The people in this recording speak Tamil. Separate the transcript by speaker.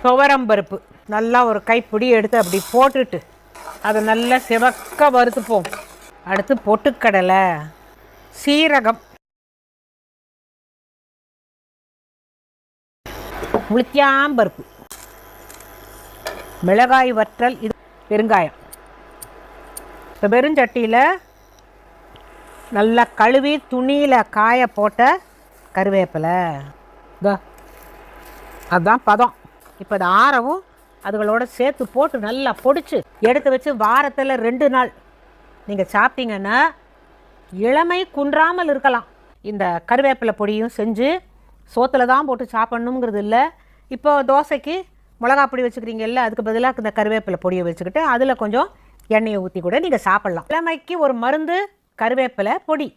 Speaker 1: துவரம்பருப்பு நல்லா ஒரு கைப்பிடி எடுத்து அப்படி போட்டுட்டு அதை நல்லா சிவக்க வறுத்துப்போம். அடுத்து பொட்டுக்கடலை, சீரகம், உளுத்தியாம்பருப்பு, மிளகாய் வற்றல், இது பெருங்காயம். இப்போ பெருஞ்சட்டியில் நல்லா கழுவி துணியில் காய போட்ட கருவேப்பிலை, அதுதான் பதம். இப்போ அது ஆறவும் அதுகளோட சேர்த்து போட்டு நல்லா பொடிச்சு எடுத்து வச்சு வாரத்தில் 2 நாள் நீங்கள் சாப்பிட்டீங்கன்னா இளமை குன்றாமல் இருக்கலாம். இந்த கருவேப்பிலை பொடியும் செஞ்சு சோத்தில் தான் போட்டு சாப்பிட்ணுங்கிறது இல்லை. இப்போ தோசைக்கு மிளகா பொடி வச்சுக்கிறீங்கல்ல, அதுக்கு பதிலாக இந்த கருவேப்பிலை பொடியை வச்சுக்கிட்டு அதில் கொஞ்சம் எண்ணெயை ஊற்றி கூட நீங்கள் சாப்பிட்லாம். இளமைக்கு ஒரு மருந்து கருவேப்பிலை பொடி.